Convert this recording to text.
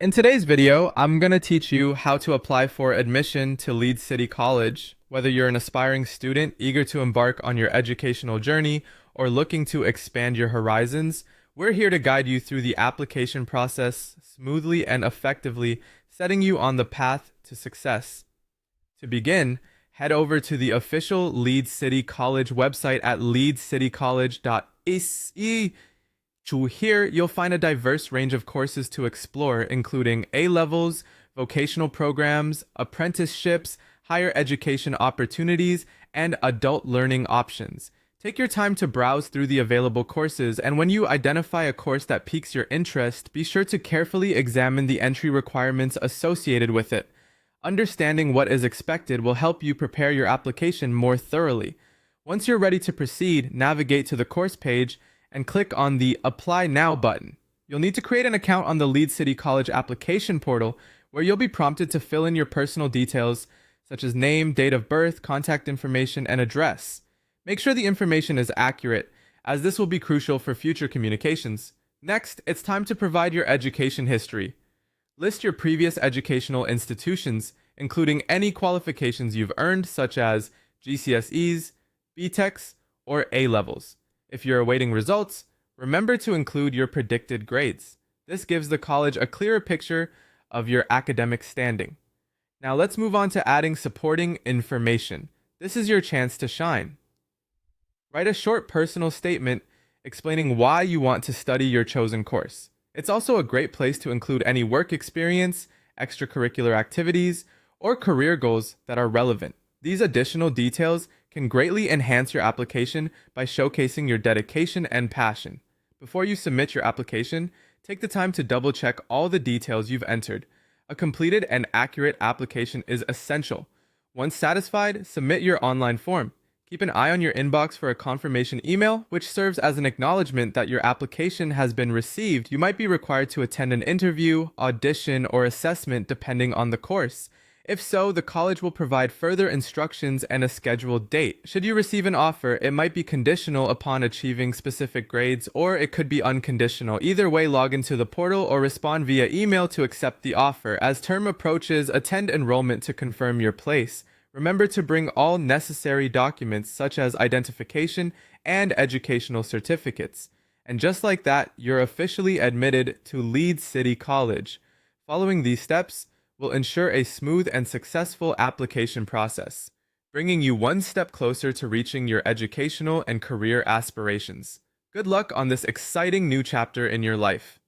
In today's video, I'm going to teach you how to apply for admission to Leeds City College. Whether you're an aspiring student eager to embark on your educational journey or looking to expand your horizons, we're here to guide you through the application process smoothly and effectively, setting you on the path to success. To begin, head over to the official Leeds City College website at leedscitycollege.se. Here, you'll find a diverse range of courses to explore, including A-levels, vocational programs, apprenticeships, higher education opportunities, and adult learning options. Take your time to browse through the available courses, and when you identify a course that piques your interest, be sure to carefully examine the entry requirements associated with it. Understanding what is expected will help you prepare your application more thoroughly. Once you're ready to proceed, navigate to the course page and click on the Apply Now button. You'll need to create an account on the Leeds City College application portal, where you'll be prompted to fill in your personal details such as name, date of birth, contact information, and address. Make sure the information is accurate, as this will be crucial for future communications. Next, it's time to provide your education history. List your previous educational institutions, including any qualifications you've earned, such as GCSEs, BTECs, or A-levels. If you're awaiting results, remember to include your predicted grades. This gives the college a clearer picture of your academic standing. Now let's move on to adding supporting information. This is your chance to shine. Write a short personal statement explaining why you want to study your chosen course. It's also a great place to include any work experience, extracurricular activities, or career goals that are relevant. These additional details can greatly enhance your application by showcasing your dedication and passion. Before you submit your application, take the time to double check all the details you've entered. A completed and accurate application is essential. Once satisfied, submit your online form. Keep an eye on your inbox for a confirmation email, which serves as an acknowledgement that your application has been received. You might be required to attend an interview, audition, or assessment depending on the course. If so, the college will provide further instructions and a scheduled date. Should you receive an offer, it might be conditional upon achieving specific grades, or it could be unconditional. Either way, log into the portal or respond via email to accept the offer. As term approaches, attend enrollment to confirm your place. Remember to bring all necessary documents such as identification and educational certificates. And just like that, you're officially admitted to Leeds City College. Following these steps will ensure a smooth and successful application process, bringing you one step closer to reaching your educational and career aspirations. Good luck on this exciting new chapter in your life.